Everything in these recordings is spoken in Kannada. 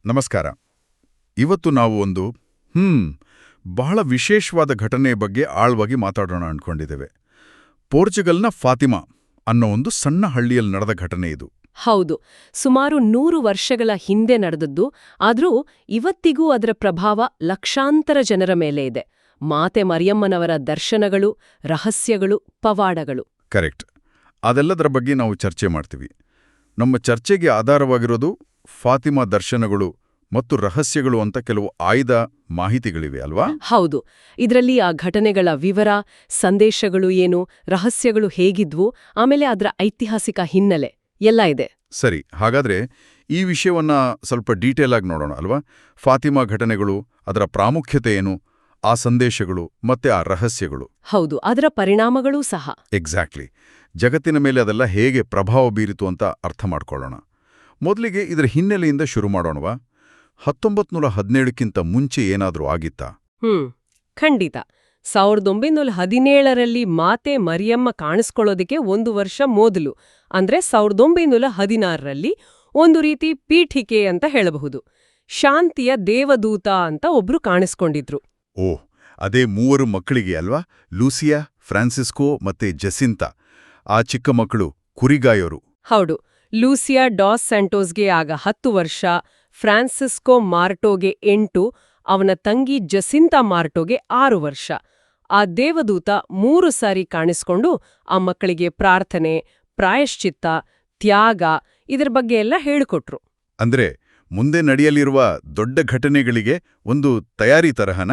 ನಮಸ್ಕಾರ. ಇವತ್ತು ನಾವು ಒಂದು ಬಹಳ ವಿಶೇಷವಾದ ಘಟನೆಯ ಬಗ್ಗೆ ಆಳವಾಗಿ ಮಾತಾಡೋಣ ಅನ್ಕೊಂಡಿದ್ದೇವೆ. ಪೋರ್ಚುಗಲ್ನ ಫಾತಿಮಾ ಅನ್ನೋ ಒಂದು ಸಣ್ಣ ಹಳ್ಳಿಯಲ್ಲಿ ನಡೆದ ಘಟನೆ ಇದು. ಹೌದು, ಸುಮಾರು 100 ವರ್ಷಗಳ ಹಿಂದೆ ನಡೆದದ್ದು. ಆದರೂ ಇವತ್ತಿಗೂ ಅದರ ಪ್ರಭಾವ ಲಕ್ಷಾಂತರ ಜನರ ಮೇಲೆ ಇದೆ. ಮಾತೆ ಮರಿಯಮ್ಮನವರ ದರ್ಶನಗಳು, ರಹಸ್ಯಗಳು, ಪವಾಡಗಳು. ಕರೆಕ್ಟ್. ಅದೆಲ್ಲದರ ಬಗ್ಗೆ ನಾವು ಚರ್ಚೆ ಮಾಡ್ತೀವಿ. ನಮ್ಮ ಚರ್ಚೆಗೆ ಆಧಾರವಾಗಿರೋದು ಫಾತಿಮಾ ದರ್ಶನಗಳು ಮತ್ತು ರಹಸ್ಯಗಳು ಅಂತ ಕೆಲವು ಆಯ್ದ ಮಾಹಿತಿಗಳಿವೆ ಅಲ್ವಾ? ಹೌದು. ಇದರಲ್ಲಿ ಆ ಘಟನೆಗಳ ವಿವರ, ಸಂದೇಶಗಳು ಏನು, ರಹಸ್ಯಗಳು ಹೇಗಿದ್ವು, ಆಮೇಲೆ ಅದರ ಐತಿಹಾಸಿಕ ಹಿನ್ನೆಲೆ ಎಲ್ಲ ಇದೆ. ಸರಿ, ಹಾಗಾದ್ರೆ ಈ ವಿಷಯವನ್ನ ಸ್ವಲ್ಪ ಡೀಟೇಲ್ ಆಗಿ ನೋಡೋಣ ಅಲ್ವಾ? ಫಾತಿಮಾ ಘಟನೆಗಳು, ಅದರ ಪ್ರಾಮುಖ್ಯತೆ ಏನು, ಆ ಸಂದೇಶಗಳು ಮತ್ತೆ ಆ ರಹಸ್ಯಗಳು. ಹೌದು, ಅದರ ಪರಿಣಾಮಗಳೂ ಸಹ. ಎಕ್ಸಾಕ್ಟ್ಲಿ. ಜಗತ್ತಿನ ಮೇಲೆ ಅದೆಲ್ಲ ಹೇಗೆ ಪ್ರಭಾವ ಬೀರಿತು ಅಂತ ಅರ್ಥ ಮಾಡ್ಕೊಳ್ಳೋಣ. ಮೊದಲಿಗೆ ಇದರ ಹಿನ್ನೆಲೆಯಿಂದ ಶುರು ಮಾಡೋಣವಾ? 1917ಕ್ಕಿಂತ ಮುಂಚೆ ಏನಾದರೂ ಆಗಿತ್ತಾ? ಖಂಡಿತ. 1917ರಲ್ಲಿ ಮಾತೆ ಮರಿಯಮ್ಮ ಕಾಣಿಸ್ಕೊಳ್ಳೋದಕ್ಕೆ 1 ವರ್ಷ ಮೊದಲು, ಅಂದ್ರೆ 1916ರಲ್ಲಿ ಒಂದು ರೀತಿ ಪೀಠಿಕೆ ಅಂತ ಹೇಳಬಹುದು. ಶಾಂತಿಯ ದೇವದೂತ ಅಂತ ಒಬ್ರು ಕಾಣಿಸ್ಕೊಂಡಿದ್ರು. ಓಹ್, ಅದೇ 3 ಮಕ್ಕಳಿಗೆ ಅಲ್ವಾ? ಲೂಸಿಯಾ, ಫ್ರಾನ್ಸಿಸ್ಕೋ ಮತ್ತೆ ಜಸಿಂತಾ. ಆ ಚಿಕ್ಕ ಮಕ್ಕಳು ಕುರಿಗಾಯೋರು. ಹೌದು. ಲೂಸಿಯಾ ಡಾಸ್ ಸ್ಯಾಂಟೋಸ್ಗೆ ಆಗ 10 ವರ್ಷ, ಫ್ರಾನ್ಸಿಸ್ಕೋ ಮಾರ್ಟೋಗೆ 8, ಅವನ ತಂಗಿ ಜಸಿಂತಾ ಮಾರ್ಟೋಗೆ 6 ವರ್ಷ. ಆ ದೇವದೂತ 3 ಸಾರಿ ಕಾಣಿಸ್ಕೊಂಡು ಆ ಮಕ್ಕಳಿಗೆ ಪ್ರಾರ್ಥನೆ, ಪ್ರಾಯಶ್ಚಿತ್ತ, ತ್ಯಾಗ ಇದರ ಬಗ್ಗೆ ಎಲ್ಲ ಹೇಳಿಕೊಟ್ರು. ಅಂದ್ರೆ ಮುಂದೆ ನಡೆಯಲಿರುವ ದೊಡ್ಡ ಘಟನೆಗಳಿಗೆ ಒಂದು ತಯಾರಿ ತರಹನ?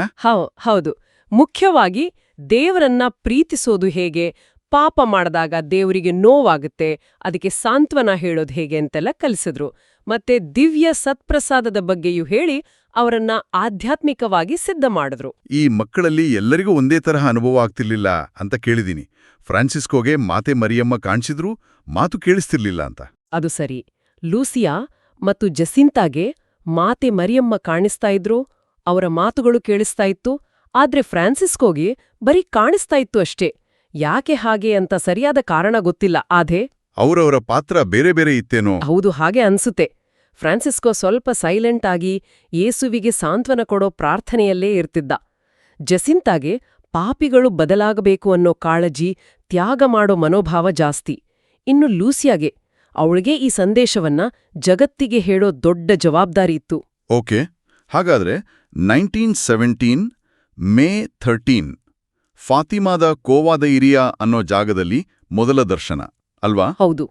ಹೌದು. ಮುಖ್ಯವಾಗಿ ದೇವರನ್ನ ಪ್ರೀತಿಸೋದು ಹೇಗೆ, ಪಾಪ ಮಾಡಿದಾಗ ದೇವರಿಗೆ ನೋವಾಗುತ್ತೆ, ಅದಕ್ಕೆ ಸಾಂತ್ವನ ಹೇಳೋದು ಹೇಗೆ ಅಂತೆಲ್ಲ ಕಲಿಸಿದ್ರು. ಮತ್ತೆ ದಿವ್ಯ ಸತ್ಪ್ರಸಾದದ ಬಗ್ಗೆಯೂ ಹೇಳಿ ಅವರನ್ನ ಆಧ್ಯಾತ್ಮಿಕವಾಗಿ ಸಿದ್ಧ ಮಾಡಿದ್ರು. ಈ ಮಕ್ಕಳಲ್ಲಿ ಎಲ್ಲರಿಗೂ ಒಂದೇ ತರಹ ಅನುಭವ ಆಗ್ತಿರ್ಲಿಲ್ಲ ಅಂತ ಕೇಳಿದೀನಿ. ಫ್ರಾನ್ಸಿಸ್ಕೋಗೆ ಮಾತೆ ಮರಿಯಮ್ಮ ಕಾಣಿಸಿದ್ರು, ಮಾತು ಕೇಳಿಸ್ತಿರ್ಲಿಲ್ಲ ಅಂತ. ಅದು ಸರಿ. ಲೂಸಿಯಾ ಮತ್ತು ಜಸಿಂತಾಗೆ ಮಾತೆ ಮರಿಯಮ್ಮ ಕಾಣಿಸ್ತಾ ಇದ್ರು, ಅವರ ಮಾತುಗಳು ಕೇಳಿಸ್ತಾ ಇತ್ತು. ಆದ್ರೆ ಫ್ರಾನ್ಸಿಸ್ಕೋಗೆ ಬರೀ ಕಾಣಿಸ್ತಾ ಇತ್ತು ಅಷ್ಟೇ. ಯಾಕೆ ಹಾಗೆ ಅಂತ ಸರಿಯಾದ ಕಾರಣ ಗೊತ್ತಿಲ್ಲ. ಆದ್ರೆ ಅವರವರ ಪಾತ್ರ ಬೇರೆ ಬೇರೆ ಇತ್ತೇನೋ? ಹೌದು, ಹಾಗೆ ಅನ್ಸುತ್ತೆ. ಫ್ರಾನ್ಸಿಸ್ಕೋ ಸ್ವಲ್ಪ ಸೈಲೆಂಟ್ ಆಗಿ ಯೇಸುವಿಗೆ ಸಾಂತ್ವನ ಕೊಡೋ ಪ್ರಾರ್ಥನೆಯಲ್ಲೇ ಇರ್ತಿದ್ದ. ಜಸಿಂತಾಗೆ ಪಾಪಿಗಳು ಬದಲಾಗಬೇಕು ಅನ್ನೋ ಕಾಳಜಿ, ತ್ಯಾಗ ಮಾಡೋ ಮನೋಭಾವ ಜಾಸ್ತಿ. ಇನ್ನು ಲೂಸಿಯಾಗೆ ಅವಳಿಗೆ ಈ ಸಂದೇಶವನ್ನ ಜಗತ್ತಿಗೆ ಹೇಳೋ ದೊಡ್ಡ ಜವಾಬ್ದಾರಿ ಇತ್ತು. ಓಕೆ, ಹಾಗಾದ್ರೆ 1917 ಮೇ 13 ಫಾತಿಮಾದ ಕೋವಾದ ಇರಿಯಾ ಅನ್ನೋ ಜಾಗದಲ್ಲಿ ಮೊದಲ ದರ್ಶನ ಅಲ್ವಾ? ಹೌದು.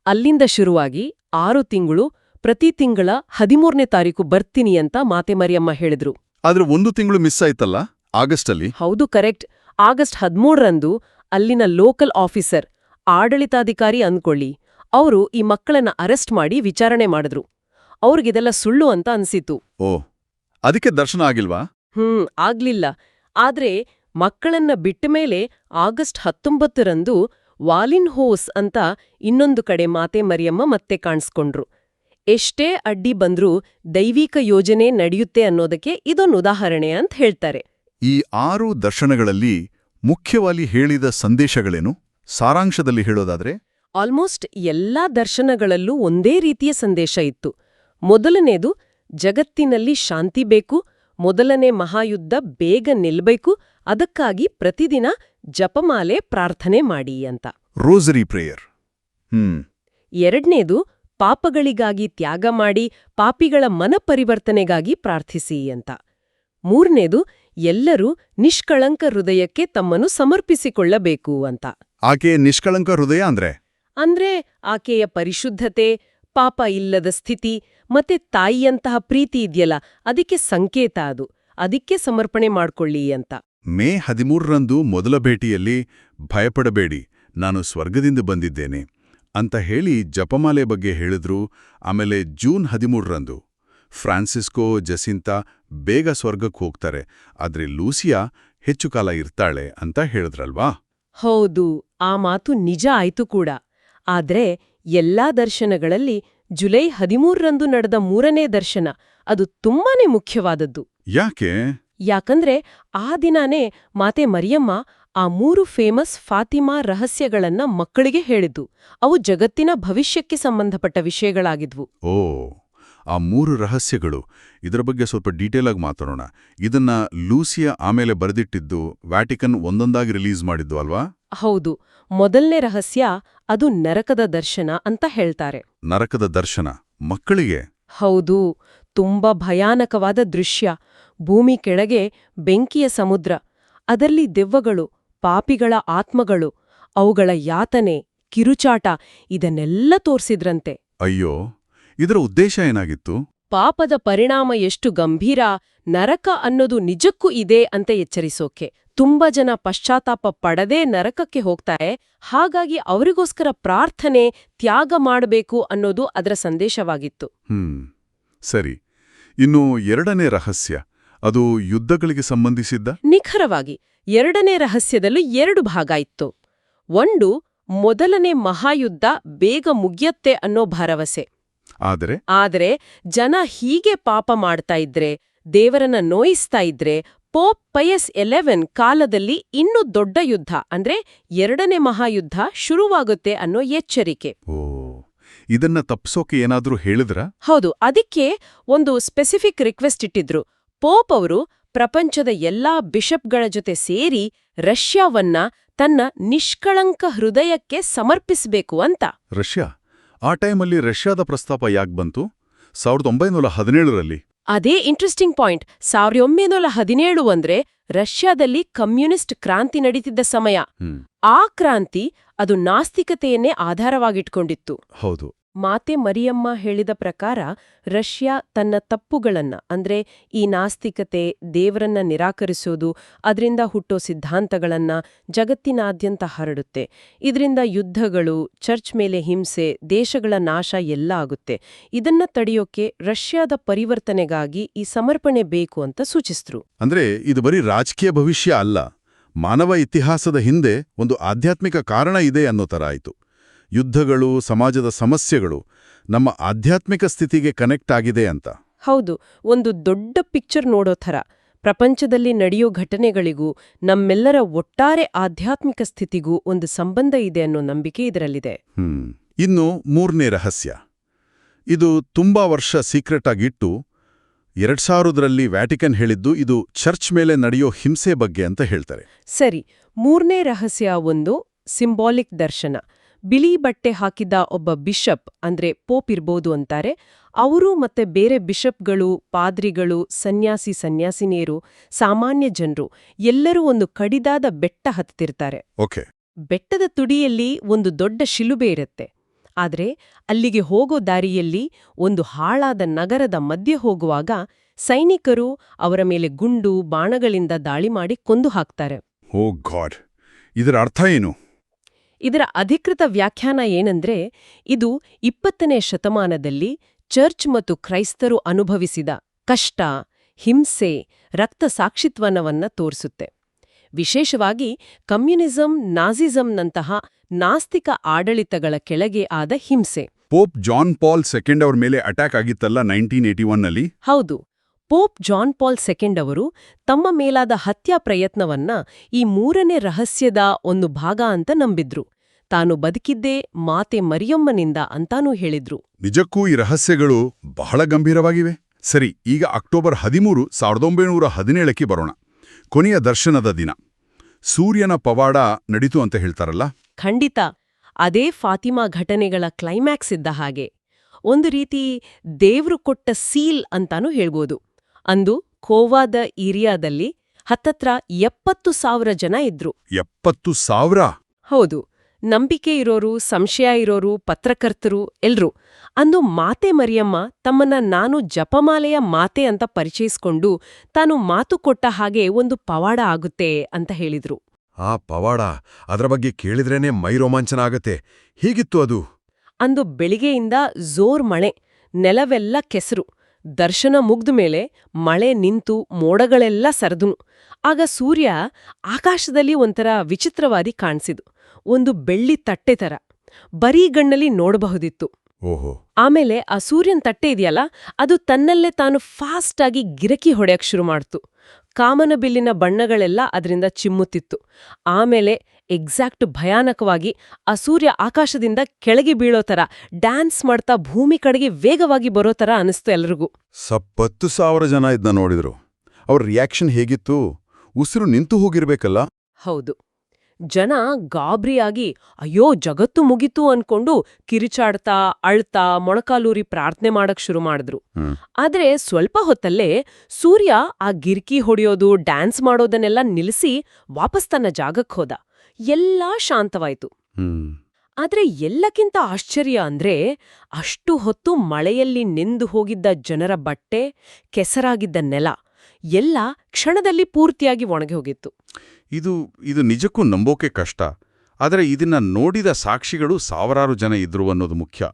ಅಲ್ಲಿಂದ ಶುರುವಾಗಿ 6 ತಿಂಗಳು, ಪ್ರತಿ ತಿಂಗಳ 13ನೇ ತಾರೀಕು ಬರ್ತೀನಿ ಅಂತ ಮಾತೆ ಮರಿಯಮ್ಮ ಹೇಳಿದ್ರು. ಆದ್ರೆ 1 ತಿಂಗಳು ಮಿಸ್ ಆಯ್ತಲ್ಲ, ಆಗಸ್ಟಲ್ಲಿ? ಹೌದು, ಕರೆಕ್ಟ್. ಆಗಸ್ಟ್ 13ರಂದು ಅಲ್ಲಿನ ಲೋಕಲ್ ಆಫೀಸರ್, ಆಡಳಿತಾಧಿಕಾರಿ ಅಂದ್ಕೊಳ್ಳಿ, ಅವರು ಈ ಮಕ್ಕಳನ್ನ ಅರೆಸ್ಟ್ ಮಾಡಿ ವಿಚಾರಣೆ ಮಾಡಿದ್ರು. ಅವ್ರಿಗಿದೆಲ್ಲ ಸುಳ್ಳು ಅಂತ ಅನ್ಸಿತು. ಓ, ಅದಕ್ಕೆ ದರ್ಶನ ಆಗಿಲ್ವಾ? ಆಗ್ಲಿಲ್ಲ. ಆದ್ರೆ ಮಕ್ಕಳನ್ನ ಬಿಟ್ಟಮೇಲೆ ಆಗಸ್ಟ್ 19ರಂದು ವಾಲಿನ್ಹೋಸ್ ಅಂತ ಇನ್ನೊಂದು ಕಡೆ ಮಾತೆ ಮರಿಯಮ್ಮ ಮತ್ತೆ ಕಾಣಿಸ್ಕೊಂಡ್ರು. ಎಷ್ಟೇ ಅಡ್ಡಿ ಬಂದ್ರೂ ದೈವಿಕ ಯೋಜನೆ ನಡೆಯುತ್ತೆ ಅನ್ನೋದಕ್ಕೆ ಇದೊಂದು ಉದಾಹರಣೆ ಅಂತ ಹೇಳ್ತಾರೆ. ಈ 6 ದರ್ಶನಗಳಲ್ಲಿ ಮುಖ್ಯವಾಗಿ ಹೇಳಿದ ಸಂದೇಶಗಳೇನು? ಸಾರಾಂಶದಲ್ಲಿ ಹೇಳೋದಾದ್ರೆ ಆಲ್ಮೋಸ್ಟ್ ಎಲ್ಲಾ ದರ್ಶನಗಳಲ್ಲೂ ಒಂದೇ ರೀತಿಯ ಸಂದೇಶ ಇತ್ತು. ಮೊದಲನೇದು, ಜಗತ್ತಿನಲ್ಲಿ ಶಾಂತಿ ಬೇಕು, ಮೊದಲನೇ ಮಹಾಯುದ್ಧ ಬೇಗ ನಿಲ್ಬೇಕು, ಅದಕ್ಕಾಗಿ ಪ್ರತಿದಿನ ಜಪಮಾಲೆ ಪ್ರಾರ್ಥನೆ ಮಾಡಿ ಅಂತ. Rosary prayer. ಎರಡನೇದು, ಪಾಪಗಳಿಗಾಗಿ ತ್ಯಾಗ ಮಾಡಿ ಪಾಪಿಗಳ ಮನಪರಿವರ್ತನೆಗಾಗಿ ಪ್ರಾರ್ಥಿಸಿ ಅಂತ. ಮೂರನೇದು, ಎಲ್ಲರೂ ನಿಷ್ಕಳಂಕ ಹೃದಯಕ್ಕೆ ತಮ್ಮನ್ನು ಸಮರ್ಪಿಸಿಕೊಳ್ಳಬೇಕು ಅಂತ. ಆಕೆಯ ನಿಷ್ಕಳಂಕ ಹೃದಯ ಅಂದ್ರೆ ಆಕೆಯ ಪರಿಶುದ್ಧತೆ, ಪಾಪ ಇಲ್ಲದ ಸ್ಥಿತಿ ಮತ್ತೆ ತಾಯಿಯಂತಹ ಪ್ರೀತಿ ಇದೆಯಲ್ಲ, ಅದಕ್ಕೆ ಸಂಕೇತ ಅದು. ಅದಕ್ಕೆ ಸಮರ್ಪಣೆ ಮಾಡ್ಕೊಳ್ಳಿ ಅಂತ. ಮೇ 13ರಂದು ಮೊದಲ ಭೇಟಿಯಲ್ಲಿ ಭಯಪಡಬೇಡಿ, ನಾನು ಸ್ವರ್ಗದಿಂದ ಬಂದಿದ್ದೇನೆ ಅಂತ ಹೇಳಿ ಜಪಮಾಲೆ ಬಗ್ಗೆ ಹೇಳಿದ್ರು. ಆಮೇಲೆ ಜೂನ್ 13ರಂದು ಫ್ರಾನ್ಸಿಸ್ಕೋ, ಜಸಿಂತಾ ಬೇಗ ಸ್ವರ್ಗಕ್ಕೆ ಹೋಗ್ತಾರೆ, ಆದ್ರೆ ಲೂಸಿಯಾ ಹೆಚ್ಚು ಕಾಲ ಇರ್ತಾಳೆ ಅಂತ ಹೇಳಿದ್ರಲ್ವಾ? ಹೌದು, ಆ ಮಾತು ನಿಜ ಆಯ್ತು ಕೂಡ. ಆದ್ರೆ ಎಲ್ಲಾ ದರ್ಶನಗಳಲ್ಲಿ ಜುಲೈ 13ರಂದು ನಡೆದ 3ನೇ ದರ್ಶನ ಅದು ತುಂಬಾನೇ ಮುಖ್ಯವಾದದ್ದು. ಯಾಕೆ? ಯಾಕಂದ್ರೆ ಆ ದಿನಾನೇ ಮಾತೆ ಮರಿಯಮ್ಮ ಆ 3 ಫೇಮಸ್ ಫಾತಿಮಾ ರಹಸ್ಯಗಳನ್ನ ಮಕ್ಕಳಿಗೆ ಹೇಳಿದ್ದು. ಅವು ಜಗತ್ತಿನ ಭವಿಷ್ಯಕ್ಕೆ ಸಂಬಂಧಪಟ್ಟ ವಿಷಯಗಳಾಗಿದ್ವು. ಓ, ಆ 3 ರಹಸ್ಯಗಳು ಇದರ ಬಗ್ಗೆ ಸ್ವಲ್ಪ ಡೀಟೇಲ್ ಆಗಿ ಮಾತಾಡೋಣ. ಇದನ್ನ ಲೂಸಿಯಾ ಆಮೇಲೆ ಬರೆದಿಟ್ಟಿದ್ದು ವ್ಯಾಟಿಕನ್ ಒಂದೊಂದಾಗಿ ರಿಲೀಸ್ ಮಾಡಿದ್ದು ಅಲ್ವಾ? ಹೌದು. ಮೊದಲನೇ ರಹಸ್ಯ ಅದು ನರಕದ ದರ್ಶನ ಅಂತ ಹೇಳ್ತಾರೆ. ನರಕದ ದರ್ಶನ ಮಕ್ಕಳಿಗೆ? ಹೌದು. ತುಂಬಾ ಭಯಾನಕವಾದ ದೃಶ್ಯ. ಭೂಮಿ ಕೆಳಗೆ ಬೆಂಕಿಯ ಸಮುದ್ರ. ಅದರಲ್ಲಿ ದೆವ್ವಗಳು, ಪಾಪಿಗಳ ಆತ್ಮಗಳು, ಅವುಗಳ ಯಾತನೆ, ಕಿರುಚಾಟ ಇದನ್ನೆಲ್ಲ ತೋರ್ಸಿದ್ರಂತೆ. ಅಯ್ಯೋ, ಇದರ ಉದ್ದೇಶ ಏನಾಗಿತ್ತು? ಪಾಪದ ಪರಿಣಾಮ ಎಷ್ಟು ಗಂಭೀರ, ನರಕ ಅನ್ನೋದು ನಿಜಕ್ಕೂ ಇದೆ ಅಂತ ಎಚ್ಚರಿಸೋಕೆ. ತುಂಬಾ ಜನ ಪಶ್ಚಾತ್ತಾಪ ಪಡದೇ ನರಕಕ್ಕೆ ಹೋಗ್ತಾರೆ, ಹಾಗಾಗಿ ಅವರಿಗೋಸ್ಕರ ಪ್ರಾರ್ಥನೆ, ತ್ಯಾಗ ಮಾಡಬೇಕು ಅನ್ನೋದು ಅದರ ಸಂದೇಶವಾಗಿತ್ತು. ಸರಿ. ಇನ್ನು ಎರಡನೇ ರಹಸ್ಯ, ಅದು ಯುದ್ಧಗಳಿಗೆ ಸಂಬಂಧಿಸಿದ್ದ? ನಿಖರವಾಗಿ. ಎರಡನೇ ರಹಸ್ಯದಲ್ಲೂ 2 ಭಾಗ ಇತ್ತು. ಒಂದು, ಮೊದಲನೇ ಮಹಾಯುದ್ಧ ಬೇಗ ಮುಗಿಯತ್ತೆ ಅನ್ನೋ ಭರವಸೆ. ಆದರೆ ಜನ ಹೀಗೆ ಪಾಪ ಮಾಡ್ತಾ ಇದ್ರೆ, ದೇವರನ್ನ ನೋಯಿಸ್ತಾ ಇದ್ರೆ, ಪೋಪ್ ಪಯಸ್ 11 ಕಾಲದಲ್ಲಿ ಇನ್ನೂ ದೊಡ್ಡ ಯುದ್ಧ ಅಂದ್ರೆ ಎರಡನೇ ಮಹಾಯುದ್ಧ ಶುರುವಾಗುತ್ತೆ ಅನ್ನೋ ಎಚ್ಚರಿಕೆ. ಇದನ್ನ ತಪ್ಸೋಕೆ ಏನಾದ್ರೂ ಹೇಳಿದ್ರಾ? ಹೌದು. ಅದಕ್ಕೆ ಒಂದು ಸ್ಪೆಸಿಫಿಕ್ ರಿಕ್ವೆಸ್ಟ್ ಇಟ್ಟಿದ್ರು. ಪೋಪ್ ಅವರು ಪ್ರಪಂಚದ ಎಲ್ಲಾ ಬಿಷಪ್ಗಳ ಜೊತೆ ಸೇರಿ ರಷ್ಯಾವನ್ನ ತನ್ನ ನಿಷ್ಕಳಂಕ ಹೃದಯಕ್ಕೆ ಸಮರ್ಪಿಸಬೇಕು ಅಂತ. ರಷ್ಯಾ? ಆ ಟೈಮಲ್ಲಿ ರಷ್ಯಾದ ಪ್ರಸ್ತಾಪ ಯಾಕೆ ಬಂತು? 1917ರಲ್ಲಿ? ಅದೇ ಇಂಟ್ರೆಸ್ಟಿಂಗ್ ಪಾಯಿಂಟ್. 1917 ಅಂದ್ರೆ ರಷ್ಯಾದಲ್ಲಿ ಕಮ್ಯುನಿಸ್ಟ್ ಕ್ರಾಂತಿ ನಡೀತಿದ್ದ ಸಮಯ. ಆ ಕ್ರಾಂತಿ ಅದು ನಾಸ್ತಿಕತೆಯನ್ನೇ ಆಧಾರವಾಗಿಟ್ಕೊಂಡಿತ್ತು. ಹೌದು. ಮಾತೆ ಮರಿಯಮ್ಮ ಹೇಳಿದ ಪ್ರಕಾರ ರಷ್ಯಾ ತನ್ನ ತಪ್ಪುಗಳನ್ನ ಅಂದ್ರೆ ಈ ನಾಸ್ತಿಕತೆ, ದೇವರನ್ನ ನಿರಾಕರಿಸೋದು, ಅದರಿಂದ ಹುಟ್ಟೋ ಸಿದ್ಧಾಂತಗಳನ್ನ ಜಗತ್ತಿನಾದ್ಯಂತ ಹರಡುತ್ತೆ. ಇದರಿಂದ ಯುದ್ಧಗಳು, ಚರ್ಚ್ ಮೇಲೆ ಹಿಂಸೆ, ದೇಶಗಳ ನಾಶ ಎಲ್ಲ ಆಗುತ್ತೆ. ಇದನ್ನ ತಡೆಯೋಕೆ ರಷ್ಯಾದ ಪರಿವರ್ತನೆಗಾಗಿ ಈ ಸಮರ್ಪಣೆ ಬೇಕು ಅಂತ ಸೂಚಿಸಿದ್ರು. ಅಂದ್ರೆ ಇದು ಬರೀ ರಾಜಕೀಯ ಭವಿಷ್ಯ ಅಲ್ಲ, ಮಾನವ ಇತಿಹಾಸದ ಹಿಂದೆ ಒಂದು ಆಧ್ಯಾತ್ಮಿಕ ಕಾರಣ ಇದೆ ಅನ್ನೋ ತರ ಆಯಿತು. ಯುದ್ಧಗಳು, ಸಮಾಜದ ಸಮಸ್ಯೆಗಳು ನಮ್ಮ ಆಧ್ಯಾತ್ಮಿಕ ಸ್ಥಿತಿಗೆ ಕನೆಕ್ಟ್ ಆಗಿದೆ ಅಂತ. ಹೌದು. ಒಂದು ದೊಡ್ಡ ಪಿಕ್ಚರ್ ನೋಡೋ ಥರ. ಪ್ರಪಂಚದಲ್ಲಿ ನಡೆಯೋ ಘಟನೆಗಳಿಗೂ ನಮ್ಮೆಲ್ಲರ ಒಟ್ಟಾರೆ ಆಧ್ಯಾತ್ಮಿಕ ಸ್ಥಿತಿಗೂ ಒಂದು ಸಂಬಂಧ ಇದೆ ಅನ್ನೋ ನಂಬಿಕೆ ಇದರಲ್ಲಿದೆ. ಇನ್ನು 3ನೇ ರಹಸ್ಯ. ಇದು ತುಂಬಾ ವರ್ಷ ಸೀಕ್ರೆಟ್ ಆಗಿಟ್ಟು 2000ರಲ್ಲಿ ವ್ಯಾಟಿಕನ್ ಹೇಳಿದ್ದು ಇದು ಚರ್ಚ್ ಮೇಲೆ ನಡೆಯೋ ಹಿಂಸೆ ಬಗ್ಗೆ ಅಂತ ಹೇಳ್ತಾರೆ. ಸರಿ. 3ನೇ ರಹಸ್ಯ ಒಂದು ಸಿಂಬಾಲಿಕ್ ದರ್ಶನ. ಬಿಳಿ ಬಟ್ಟೆ ಹಾಕಿದ ಒಬ್ಬ ಬಿಷಪ್ ಅಂದ್ರೆ ಪೋಪ್ ಇರ್ಬೋದು ಅಂತಾರೆ. ಅವರು ಮತ್ತೆ ಬೇರೆ ಬಿಷಪ್ಗಳು, ಪಾದ್ರಿಗಳು, ಸನ್ಯಾಸಿನಿಯರು, ಸಾಮಾನ್ಯ ಜನರು ಎಲ್ಲರೂ ಒಂದು ಕಡಿದಾದ ಬೆಟ್ಟ ಹತ್ತಿರ್ತಾರೆ. ಬೆಟ್ಟದ ತುಡಿಯಲ್ಲಿ ಒಂದು ದೊಡ್ಡ ಶಿಲುಬೆ ಇರುತ್ತೆ. ಆದ್ರೆ ಅಲ್ಲಿಗೆ ಹೋಗೋ ದಾರಿಯಲ್ಲಿ ಒಂದು ಹಾಳಾದ ನಗರದ ಮಧ್ಯೆ ಹೋಗುವಾಗ ಸೈನಿಕರು ಅವರ ಮೇಲೆ ಗುಂಡು, ಬಾಣಗಳಿಂದ ದಾಳಿ ಮಾಡಿ ಕೊಂದು ಹಾಕ್ತಾರೆ. ಓ ಗಾಡ್! ಇದರ ಅರ್ಥ ಏನು? ಇದರ ಅಧಿಕೃತ ವ್ಯಾಖ್ಯಾನ ಏನಂದ್ರೆ, ಇದು 20ನೇ ಶತಮಾನದಲ್ಲಿ ಚರ್ಚ್ ಮತ್ತು ಕ್ರೈಸ್ತರು ಅನುಭವಿಸಿದ ಕಷ್ಟ, ಹಿಂಸೆ, ರಕ್ತ ಸಾಕ್ಷಿತ್ವವನ್ನ ತೋರಿಸುತ್ತೆ. ವಿಶೇಷವಾಗಿ ಕಮ್ಯುನಿಸಂ, ನಾಜಿಸಂನಂತಹ ನಾಸ್ತಿಕ ಆಡಳಿತಗಳ ಕೆಳಗೆ ಆದ ಹಿಂಸೆ. ಪೋಪ್ ಜಾನ್ ಪಾಲ್ II ಅವರ ಮೇಲೆ ಅಟ್ಯಾಕ್ ಆಗಿತ್ತಲ್ಲ 1981ನಲ್ಲಿ? ಹೌದು. ಪೋಪ್ ಜಾನ್ ಪಾಲ್ II ಅವರು ತಮ್ಮ ಮೇಲಾದ ಹತ್ಯಾ ಪ್ರಯತ್ನವನ್ನ ಈ 3ನೇ ರಹಸ್ಯದ ಒಂದು ಭಾಗ ಅಂತ ನಂಬಿದ್ರು. ತಾನು ಬದುಕಿದ್ದೇ ಮಾತೆ ಮರಿಯಮ್ಮನಿಂದ ಅಂತಾನೂ ಹೇಳಿದ್ರು. ನಿಜಕ್ಕೂ ಈ ರಹಸ್ಯಗಳು ಬಹಳ ಗಂಭೀರವಾಗಿವೆ. ಸರಿ, ಈಗ ಅಕ್ಟೋಬರ್ 13, 1917ಕ್ಕೆ ಬರೋಣ. ಕೊನೆಯ ದರ್ಶನದ ದಿನ. ಸೂರ್ಯನ ಪವಾಡ ನಡೀತು ಅಂತ ಹೇಳ್ತಾರಲ್ಲ? ಖಂಡಿತ. ಅದೇ ಫಾತಿಮಾ ಘಟನೆಗಳ ಕ್ಲೈಮ್ಯಾಕ್ಸ್ ಇದ್ದ ಹಾಗೆ. ಒಂದು ರೀತಿ ದೇವ್ರು ಕೊಟ್ಟ ಸೀಲ್ ಅಂತಾನೂ ಹೇಳ್ಬೋದು. ಅಂದು ಖೋವಾದ ಏರಿಯಾದಲ್ಲಿ ಹತ್ತತ್ರ 70,000 ಜನ ಇದ್ರು. 70,000? ಹೌದು. ನಂಬಿಕೆ ಇರೋರು, ಸಂಶಯ ಇರೋರು, ಪತ್ರಕರ್ತರು ಎಲ್ರೂ. ಅಂದು ಮಾತೆ ಮರಿಯಮ್ಮ ತಮ್ಮನ್ನ ನಾನು ಜಪಮಾಲೆಯ ಮಾತೆ ಅಂತ ಪರಿಚಯಿಸ್ಕೊಂಡು ತಾನು ಮಾತು ಕೊಟ್ಟ ಹಾಗೆ ಒಂದು ಪವಾಡ ಆಗುತ್ತೆ ಅಂತ ಹೇಳಿದ್ರು. ಆ ಪವಾಡ, ಅದರ ಬಗ್ಗೆ ಕೇಳಿದ್ರೇನೆ ಮೈ ರೋಮಾಂಚನ ಆಗತ್ತೆ. ಹೀಗಿತ್ತು ಅದು? ಅಂದು ಬೆಳಿಗ್ಗೆಯಿಂದ ಜೋರ್ ಮಳೆ, ನೆಲವೆಲ್ಲ ಕೆಸರು. ದರ್ಶನ ಮುಗ್ದ ಮೇಲೆ ಮಳೆ ನಿಂತು ಮೋಡಗಳೆಲ್ಲ ಸರದುನು. ಆಗ ಸೂರ್ಯ ಆಕಾಶದಲ್ಲಿ ಒಂಥರ ವಿಚಿತ್ರವಾದಿ ಕಾಣಿಸಿದು. ಒಂದು ಬೆಳ್ಳಿ ತಟ್ಟೆ ತರ ಬರೀ ಗಣ್ಣಲ್ಲಿ ನೋಡಬಹುದಿತ್ತು. ಆಮೇಲೆ ಆ ಸೂರ್ಯನ್ ತಟ್ಟೆ ಇದೆಯಲ್ಲ, ಅದು ತನ್ನಲ್ಲೇ ತಾನು ಫಾಸ್ಟ್ ಆಗಿ ಗಿರಕಿ ಹೊಡೆಯಕ್ ಶುರು ಮಾಡ್ತು. ಕಾಮನಬಿಲ್ಲಿನ ಬಣ್ಣಗಳೆಲ್ಲ ಅದರಿಂದ ಚಿಮ್ಮುತ್ತಿತ್ತು. ಆಮೇಲೆ ಎಕ್ಸಾಕ್ಟ್ ಭಯಾನಕವಾಗಿ ಆ ಸೂರ್ಯ ಆಕಾಶದಿಂದ ಕೆಳಗೆ ಬೀಳೋ ಥರ ಡ್ಯಾನ್ಸ್ ಮಾಡ್ತಾ ಭೂಮಿ ಕಡೆಗೆ ವೇಗವಾಗಿ ಬರೋ ಥರ ಅನಿಸ್ತು ಎಲ್ರಿಗೂ. 70,000 ಜನ ಇದನ್ನ ನೋಡಿದ್ರು. ಅವ್ರ ರಿಯಾಕ್ಷನ್ ಹೇಗಿತ್ತು? ಉಸಿರು ನಿಂತು ಹೋಗಿರ್ಬೇಕಲ್ಲ? ಹೌದು. ಜನ ಗಾಬ್ರಿಯಾಗಿ ಅಯ್ಯೋ ಜಗತ್ತು ಮುಗಿತು ಅನ್ಕೊಂಡು ಕಿರಿಚಾಡ್ತಾ ಅಳ್ತಾ ಮೊಣಕಾಲೂರಿ ಪ್ರಾರ್ಥನೆ ಮಾಡಕ್ ಶುರು ಮಾಡಿದ್ರು. ಆದ್ರೆ ಸ್ವಲ್ಪ ಹೊತ್ತಲ್ಲೇ ಸೂರ್ಯ ಆ ಗಿರ್ಕಿ ಹೊಡೆಯೋದು ಡ್ಯಾನ್ಸ್ ಮಾಡೋದನ್ನೆಲ್ಲ ನಿಲ್ಲಿಸಿ ವಾಪಸ್ ತನ್ನ ಜಾಗಕ್ಕೆ ಹೋದ. ಎಲ್ಲಾ ಶಾಂತವಾಯ್ತು. ಆದ್ರೆ ಎಲ್ಲಕ್ಕಿಂತ ಆಶ್ಚರ್ಯ ಅಂದ್ರೆ ಅಷ್ಟು ಹೊತ್ತು ಮಳೆಯಲ್ಲಿ ನೆಂದು ಹೋಗಿದ್ದ ಜನರ ಬಟ್ಟೆ, ಕೆಸರಾಗಿದ್ದ ನೆಲ ಎಲ್ಲ ಕ್ಷಣದಲ್ಲಿ ಪೂರ್ತಿಯಾಗಿ ಒಣಗಿ ಹೋಗಿತ್ತು. ಇದು ನಿಜಕ್ಕೂ ನಂಬೋಕೆ ಕಷ್ಟ. ಆದರೆ ಇದನ್ನ ನೋಡಿದ ಸಾಕ್ಷಿಗಳು ಸಾವಿರಾರು ಜನ ಇದ್ರು ಅನ್ನೋದು ಮುಖ್ಯ.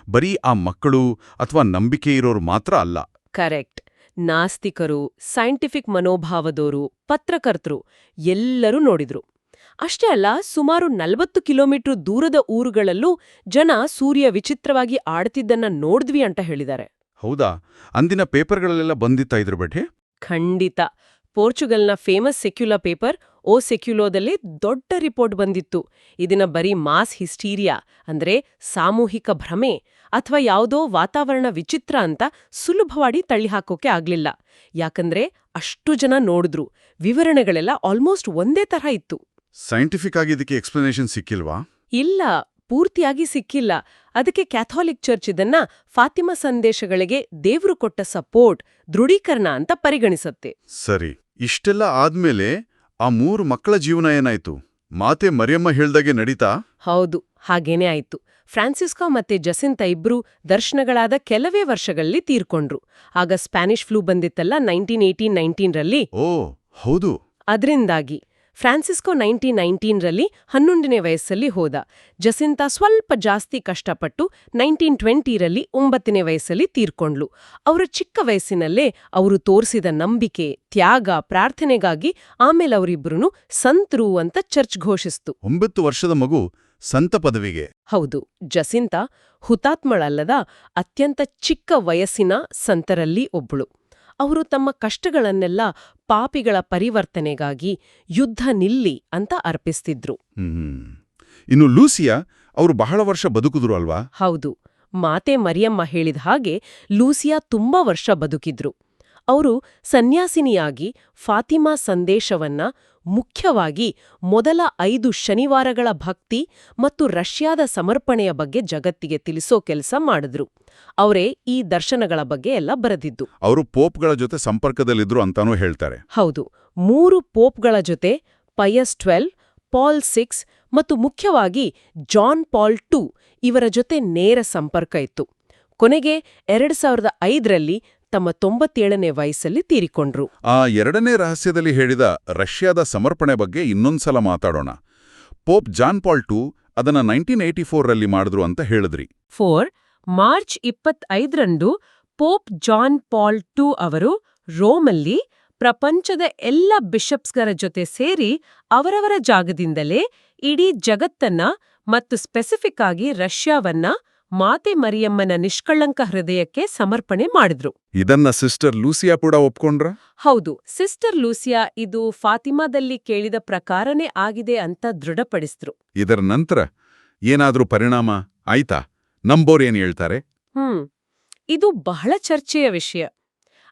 ಬರೀ ಆ ಮಕ್ಕಳು ಅಥವಾ ನಂಬಿಕೆ ಇರೋರು ಮಾತ್ರ ಅಲ್ಲ. ಕರೆಕ್ಟ್. ನಾಸ್ತಿಕರು, ಸೈಂಟಿಫಿಕ್ ಮನೋಭಾವದೋರು, ಪತ್ರಕರ್ತರು ಎಲ್ಲರೂ ನೋಡಿದ್ರು. ಅಷ್ಟೇ ಅಲ್ಲ, ಸುಮಾರು 40 ಕಿಲೋಮೀಟರ್ ದೂರದ ಊರುಗಳಲ್ಲೂ ಜನ ಸೂರ್ಯ ವಿಚಿತ್ರವಾಗಿ ಆಡ್ತಿದ್ದನ್ನ ನೋಡಿದ್ವಿ ಅಂತ ಹೇಳಿದ್ದಾರೆ. ಹೌದಾ? ಅಂದಿನ ಪೇಪರ್ಗಳಲ್ಲೆಲ್ಲ ಬಂದಿತ್ತಾ ಇದ್ರ ಬಗ್ಗೆ? ಖಂಡಿತ. ಪೋರ್ಚುಗಲ್ನ ಫೇಮಸ್ ಸೆಕ್ಯುಲಾ ಪೇಪರ್ ಓ ಸೆಕ್ಯುಲೋದಲ್ಲಿ ದೊಡ್ಡ ರಿಪೋರ್ಟ್ ಬಂದಿತ್ತು. ಇದನ್ನ ಬರೀ ಮಾಸ್ ಹಿಸ್ಟೀರಿಯಾ ಅಂದ್ರೆ ಸಾಮೂಹಿಕ ಭ್ರಮೆ ಅಥವಾ ಯಾವುದೋ ವಾತಾವರಣ ವಿಚಿತ್ರ ಅಂತ ಸುಲಭವಾಗಿ ತಳ್ಳಿಹಾಕೋಕೆ ಆಗ್ಲಿಲ್ಲ. ಯಾಕಂದ್ರೆ ಅಷ್ಟು ಜನ ನೋಡಿದ್ರು. ವಿವರಣೆಗಳೆಲ್ಲ ಆಲ್ಮೋಸ್ಟ್ ಒಂದೇ ತರಹ ಇತ್ತು. ಸೈಂಟಿಫಿಕ್ ಆಗಿ ಇದಕ್ಕೆ ಎಕ್ಸ್ಪ್ಲನೇಷನ್ ಸಿಕ್ಕಿಲ್ವಾ? ಇಲ್ಲ, ಪೂರ್ತಿಯಾಗಿ ಸಿಕ್ಕಿಲ್ಲ. ಅದಕ್ಕೆ ಕ್ಯಾಥೋಲಿಕ್ ಚರ್ಚ್ ಇದನ್ನ ಫಾತಿಮಾ ಸಂದೇಶಗಳಿಗೆ ದೇವ್ರು ಕೊಟ್ಟ ಸಪೋರ್ಟ್, ದೃಢೀಕರಣ ಅಂತ ಪರಿಗಣಿಸತ್ತೆ. ಸರಿ. ಇಷ್ಟೆಲ್ಲ ಆದ್ಮೇಲೆ ಆ 3 ಮಕ್ಕಳ ಜೀವನ ಏನಾಯ್ತು? ಮಾತೆ ಮರಿಯಮ್ಮ ಹೇಳ್ದಾಗೆ ನಡೀತಾ? ಹೌದು, ಹಾಗೇನೇ ಆಯ್ತು. ಫ್ರಾನ್ಸಿಸ್ಕೋ ಮತ್ತೆ ಜಸಿಂತಾ ಇಬ್ರು ದರ್ಶನಗಳಾದ ಕೆಲವೇ ವರ್ಷಗಳಲ್ಲಿ ತೀರ್ಕೊಂಡ್ರು. ಆಗ ಸ್ಪ್ಯಾನಿಷ್ ಫ್ಲೂ ಬಂದಿತ್ತಲ್ಲ 1918-19ರಲ್ಲಿ. ಓ ಹೌದು. ಅದರಿಂದಾಗಿ ಫ್ರಾನ್ಸಿಸ್ಕೋ 1919ರಲ್ಲಿ 11ನೇ ವಯಸ್ಸಲ್ಲಿ ಹೋದ. ಜಸಿಂತಾ ಸ್ವಲ್ಪ ಜಾಸ್ತಿ ಕಷ್ಟಪಟ್ಟು 1920ರಲ್ಲಿ 9ನೇ ವಯಸ್ಸಲ್ಲಿ ತೀರ್ಕೊಂಡ್ಲು. ಅವರ ಚಿಕ್ಕ ವಯಸ್ಸಿನಲ್ಲೇ ಅವರು ತೋರಿಸಿದ ನಂಬಿಕೆ, ತ್ಯಾಗ, ಪ್ರಾರ್ಥನೆಗಾಗಿ ಆಮೇಲೆ ಅವರಿಬ್ರು ಸಂತರು ಅಂತ ಚರ್ಚ್ ಘೋಷಿಸ್ತು. 9 ವರ್ಷದ ಮಗು ಸಂತ ಪದವಿಗೆ? ಹೌದು. ಜಸಿಂತಾ ಹುತಾತ್ಮಳಲ್ಲದ ಅತ್ಯಂತ ಚಿಕ್ಕ ವಯಸ್ಸಿನ ಸಂತರಲ್ಲಿ ಒಬ್ಬಳು. ಅವರು ತಮ್ಮ ಕಷ್ಟಗಳನ್ನೆಲ್ಲ ಪಾಪಿಗಳ ಪರಿವರ್ತನೆಗಾಗಿ ಯುದ್ಧ ನಿಲ್ಲಿ ಅಂತ ಅರ್ಪಿಸ್ತಿದ್ರು. ಇನ್ನು ಲೂಸಿಯಾ ಅವರು ಬಹಳ ವರ್ಷ ಬದುಕಿದ್ರು ಅಲ್ವಾ? ಹೌದು. ಮಾತೆ ಮರಿಯಮ್ಮ ಹೇಳಿದ ಹಾಗೆ ಲೂಸಿಯಾ ತುಂಬಾ ವರ್ಷ ಬದುಕಿದ್ರು. ಅವರು ಸನ್ಯಾಸಿನಿಯಾಗಿ ಫಾತಿಮಾ ಸಂದೇಶವನ್ನ, ಮುಖ್ಯವಾಗಿ ಮೊದಲ 5 ಶನಿವಾರಗಳ ಭಕ್ತಿ ಮತ್ತು ರಷ್ಯಾದ ಸಮರ್ಪಣೆಯ ಬಗ್ಗೆ ಜಗತ್ತಿಗೆ ತಿಳಿಸೋ ಕೆಲಸ ಮಾಡಿದ್ರು. ಅವರೇ ಈ ದರ್ಶನಗಳ ಬಗ್ಗೆ ಎಲ್ಲ ಬರೆದಿದ್ದು. ಅವರು ಪೋಪ್ಗಳ ಜೊತೆ ಸಂಪರ್ಕದಲ್ಲಿದ್ರು ಅಂತಾನೂ ಹೇಳ್ತಾರೆ. ಹೌದು. 3 ಪೋಪ್ಗಳ ಜೊತೆ ಪಯಸ್ 12, ಪಾಲ್ 6 ಮತ್ತು ಮುಖ್ಯವಾಗಿ ಜಾನ್ ಪಾಲ್ 2 ಇವರ ಜೊತೆ ನೇರ ಸಂಪರ್ಕ ಇತ್ತು. ಕೊನೆಗೆ 2005ರಲ್ಲಿ ತಮ್ಮ 97ನೇ ವಯಸ್ಸಲ್ಲಿ ತೀರಿಕೊಂಡ್ರು. ಆ 2ನೇ ರಹಸ್ಯದಲ್ಲಿ ಹೇಳಿದ ರಷ್ಯಾದ ಸಮರ್ಪಣೆ ಬಗ್ಗೆ ಇನ್ನೊಂದ್ಸಲ ಮಾತಾಡೋಣ. ಪೋಪ್ ಜಾನ್ ಪಾಲ್ 2 ಅದನ್ನ 1984ರಲ್ಲಿ ಮಾಡಿದ್ರು ಅಂತ ಹೇಳಿದ್ರಿ. ಮಾರ್ಚ್ 25ರಂದು ಪೋಪ್ ಜಾನ್ ಪಾಲ್ 2 ಅವರು ರೋಮಲ್ಲಿ ಪ್ರಪಂಚದ ಎಲ್ಲ ಬಿಷಪ್ಸ್ಗರ ಜೊತೆ ಸೇರಿ ಅವರವರ ಜಾಗದಿಂದಲೇ ಇಡೀ ಜಗತ್ತನ್ನ ಮತ್ತು ಸ್ಪೆಸಿಫಿಕ್ ಆಗಿ ರಷ್ಯಾವನ್ನ ಮಾತೆ ಮರಿಯಮ್ಮನ ನಿಷ್ಕಳಂಕ ಹೃದಯಕ್ಕೆ ಸಮರ್ಪಣೆ ಮಾಡಿದ್ರು. ಇದನ್ನ ಸಿಸ್ಟರ್ ಲೂಸಿಯಾ ಕೂಡ ಒಪ್ಕೊಂಡ್ರ? ಹೌದು. ಸಿಸ್ಟರ್ ಲೂಸಿಯಾ ಇದು ಫಾತಿಮಾದಲ್ಲಿ ಕೇಳಿದ ಪ್ರಕಾರನೇ ಆಗಿದೆ ಅಂತ ದೃಢಪಡಿಸಿದ್ರು. ಇದರ ನಂತರ ಏನಾದ್ರೂ ಪರಿಣಾಮ ಆಯ್ತಾ? ನಂಬೋರೇನ್ ಹೇಳ್ತಾರೆ? ಇದು ಬಹಳ ಚರ್ಚೆಯ ವಿಷಯ.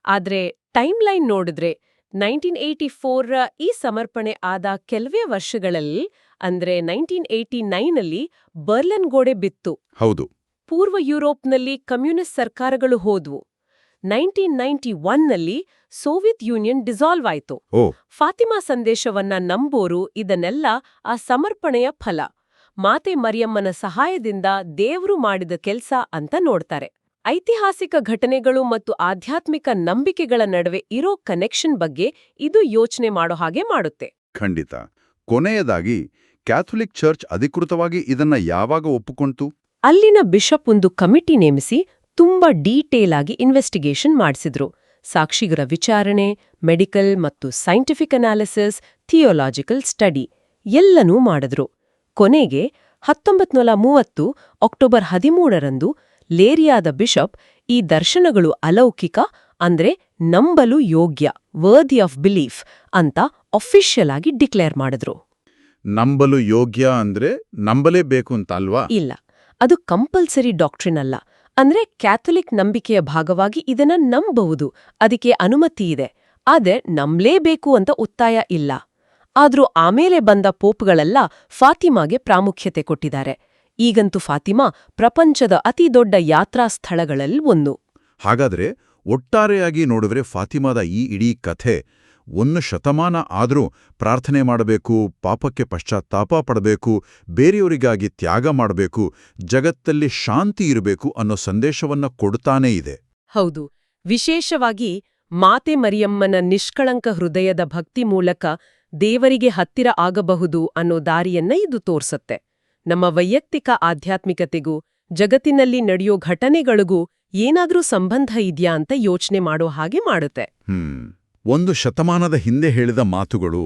ಆದ್ರೆ ಟೈಮ್ಲೈನ್ ನೋಡಿದ್ರೆ 1984ರ ಈ ಸಮರ್ಪಣೆ ಆದ ಕೆಲವೇ ವರ್ಷಗಳಲ್ಲಿ, ಅಂದ್ರೆ 1989ನಲ್ಲಿ ಬರ್ಲಿನ್ ಗೋಡೆ ಬಿತ್ತು. ಹೌದು. ಪೂರ್ವ ಯುರೋಪ್ನಲ್ಲಿ ಕಮ್ಯುನಿಸ್ಟ್ ಸರ್ಕಾರಗಳು ಹೋದ್ವು. 1991ನಲ್ಲಿ ಸೋವಿಯತ್ ಯೂನಿಯನ್ ಡಿಸಾಲ್ವ್ ಆಯ್ತು. ಫಾತಿಮಾ ಸಂದೇಶವನ್ನ ನಂಬೋರು ಇದನ್ನೆಲ್ಲ ಆ ಸಮರ್ಪಣೆಯ ಫಲ, ಮಾತೆ ಮರಿಯಮ್ಮನ ಸಹಾಯದಿಂದ ದೇವ್ರು ಮಾಡಿದ ಕೆಲ್ಸ ಅಂತ ನೋಡ್ತಾರೆ. ಐತಿಹಾಸಿಕ ಘಟನೆಗಳು ಮತ್ತು ಆಧ್ಯಾತ್ಮಿಕ ನಂಬಿಕೆಗಳ ನಡುವೆ ಇರೋ ಕನೆಕ್ಷನ್ ಬಗ್ಗೆ ಇದು ಯೋಚನೆ ಮಾಡೋ ಹಾಗೆ ಮಾಡುತ್ತೆ. ಖಂಡಿತ. ಕೊನೆಯದಾಗಿ ಕ್ಯಾಥೋಲಿಕ್ ಚರ್ಚ್ ಅಧಿಕೃತವಾಗಿ ಇದನ್ನ ಯಾವಾಗ ಒಪ್ಪಿಕೊಂತು? ಅಲ್ಲಿನ ಬಿಷಪ್ ಒಂದು ಕಮಿಟಿ ನೇಮಿಸಿ ತುಂಬಾ ಡೀಟೇಲ್ ಆಗಿ ಇನ್ವೆಸ್ಟಿಗೇಷನ್ ಮಾಡಿಸಿದ್ರು. ಸಾಕ್ಷಿಗರ ವಿಚಾರಣೆ, ಮೆಡಿಕಲ್ ಮತ್ತು ಸೈಂಟಿಫಿಕ್ ಅನಾಲಿಸಿಸ್, ಥಿಯೋಲಾಜಿಕಲ್ ಸ್ಟಡಿ ಎಲ್ಲನೂ ಮಾಡಿದ್ರು. ಕೊನೆಗೆ 1930 ಅಕ್ಟೋಬರ್ 13ರಂದು ಲೇರಿಯಾದ ಬಿಷಪ್ ಈ ದರ್ಶನಗಳು ಅಲೌಕಿಕ ಅಂದ್ರೆ ನಂಬಲು ಯೋಗ್ಯ ವರ್ದಿ ಆಫ್ ಬಿಲೀಫ್ ಅಂತ ಅಫಿಷಿಯಲ್ ಆಗಿ ಡಿಕ್ಲೇರ್ ಮಾಡಿದ್ರು. ನಂಬಲು ಯೋಗ್ಯ ಅಂದ್ರೆ ನಂಬಲೇಬೇಕು ಅಂತ ಅಲ್ವಾ? ಇಲ್ಲ, ಅದು ಕಂಪಲ್ಸರಿ ಡಾಕ್ಟ್ರಿನ್ ಅಲ್ಲ. ಅಂದ್ರೆ ಕ್ಯಾಥೊಲಿಕ್ ನಂಬಿಕೆಯ ಭಾಗವಾಗಿ ಇದನ್ನ ನಂಬಬಹುದು, ಅದಕ್ಕೆ ಅನುಮತಿ ಇದೆ. ಆದ್ರೆ ನಂಬಲೇಬೇಕು ಅಂತ ಒತ್ತಾಯ ಇಲ್ಲ. ಆದ್ರೂ ಆಮೇಲೆ ಬಂದ ಪೋಪ್ಗಳೆಲ್ಲ ಫಾತಿಮಾಗೆ ಪ್ರಾಮುಖ್ಯತೆ ಕೊಟ್ಟಿದ್ದಾರೆ. ಈಗಂತೂ ಫಾತಿಮಾ ಪ್ರಪಂಚದ ಅತಿ ದೊಡ್ಡ ಯಾತ್ರಾ ಸ್ಥಳಗಳಲ್ಲಿ ಒಂದು. ಹಾಗಾದ್ರೆ ಒಟ್ಟಾರೆಯಾಗಿ ನೋಡಿದ್ರೆ ಫಾತಿಮಾದ ಈ ಇಡೀ ಕಥೆ 1 ಶತಮಾನ ಆದರೂ ಪ್ರಾರ್ಥನೆ ಮಾಡಬೇಕು, ಪಾಪಕ್ಕೆ ಪಶ್ಚಾತ್ತಾಪ ಪಡಬೇಕು, ಬೇರೆಯವರಿಗಾಗಿ ತ್ಯಾಗ ಮಾಡಬೇಕು, ಜಗತ್ತಲ್ಲಿ ಶಾಂತಿ ಇರಬೇಕು ಅನ್ನೋ ಸಂದೇಶವನ್ನ ಕೊಡ್ತಾನೇ ಇದೆ. ಹೌದು, ವಿಶೇಷವಾಗಿ ಮಾತೆ ಮರಿಯಮ್ಮನ ನಿಷ್ಕಳಂಕ ಹೃದಯದ ಭಕ್ತಿ ಮೂಲಕ ದೇವರಿಗೆ ಹತ್ತಿರ ಆಗಬಹುದು ಅನ್ನೋ ದಾರಿಯನ್ನ ಇದು ತೋರ್ಸತ್ತೆ. ನಮ್ಮ ವೈಯಕ್ತಿಕ ಆಧ್ಯಾತ್ಮಿಕತೆಗೂ ಜಗತ್ತಿನಲ್ಲಿ ನಡೆಯೋ ಘಟನೆಗಳಿಗೂ ಏನಾದ್ರೂ ಸಂಬಂಧ ಇದೆಯಾ ಅಂತ ಯೋಚನೆ ಮಾಡೋ ಹಾಗೆ ಮಾಡುತ್ತೆ. 1 ಶತಮಾನದ ಹಿಂದೆ ಹೇಳಿದ ಮಾತುಗಳು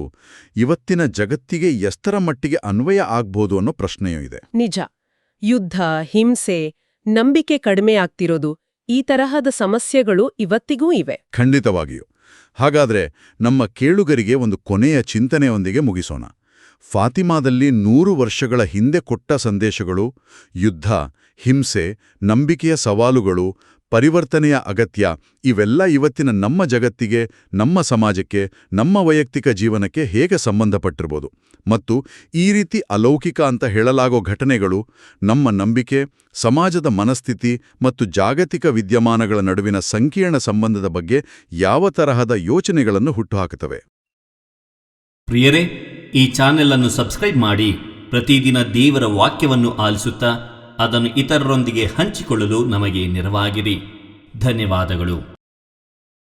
ಇವತ್ತಿನ ಜಗತ್ತಿಗೆ ಎಷ್ಟರ ಮಟ್ಟಿಗೆ ಅನ್ವಯ ಆಗ್ಬೋದು ಅನ್ನೋ ಪ್ರಶ್ನೆಯೂ ಇದೆ. ನಿಜ. ಯುದ್ಧ, ಹಿಂಸೆ, ನಂಬಿಕೆ ಕಡಿಮೆ ಆಗ್ತಿರೋದು, ಈ ತರಹದ ಸಮಸ್ಯೆಗಳು ಇವತ್ತಿಗೂ ಇವೆ. ಖಂಡಿತವಾಗಿಯೂ. ಹಾಗಾದ್ರೆ ನಮ್ಮ ಕೇಳುಗರಿಗೆ ಒಂದು ಕೊನೆಯ ಚಿಂತನೆಯೊಂದಿಗೆ ಮುಗಿಸೋಣ. ಫಾತಿಮಾದಲ್ಲಿ 100 ವರ್ಷಗಳ ಹಿಂದೆ ಕೊಟ್ಟ ಸಂದೇಶಗಳು, ಯುದ್ಧ, ಹಿಂಸೆ, ನಂಬಿಕೆಯ ಸವಾಲುಗಳು, ಪರಿವರ್ತನೆಯ ಅಗತ್ಯ, ಇವೆಲ್ಲ ಇವತ್ತಿನ ನಮ್ಮ ಜಗತ್ತಿಗೆ, ನಮ್ಮ ಸಮಾಜಕ್ಕೆ, ನಮ್ಮ ವೈಯಕ್ತಿಕ ಜೀವನಕ್ಕೆ ಹೇಗೆ ಸಂಬಂಧಪಟ್ಟಿರ್ಬೋದು? ಮತ್ತು ಈ ರೀತಿ ಅಲೌಕಿಕ ಅಂತ ಹೇಳಲಾಗೋ ಘಟನೆಗಳು ನಮ್ಮ ನಂಬಿಕೆ, ಸಮಾಜದ ಮನಸ್ಥಿತಿ ಮತ್ತು ಜಾಗತಿಕ ವಿದ್ಯಮಾನಗಳ ನಡುವಿನ ಸಂಕೀರ್ಣ ಸಂಬಂಧದ ಬಗ್ಗೆ ಯಾವ ತರಹದ ಯೋಚನೆಗಳನ್ನು ಹುಟ್ಟುಹಾಕುತ್ತವೆ? ಪ್ರಿಯರೇ, ಈ ಚಾನೆಲ್ ಅನ್ನು ಸಬ್ಸ್ಕ್ರೈಬ್ ಮಾಡಿ ಪ್ರತಿದಿನ ದೇವರ ವಾಕ್ಯವನ್ನು ಆಲಿಸುತ್ತಾ ಅದನ್ನು ಇತರರೊಂದಿಗೆ ಹಂಚಿಕೊಳ್ಳಲು ನಮಗೆ ನೆರವಾಗಿರಿ. ಧನ್ಯವಾದಗಳು.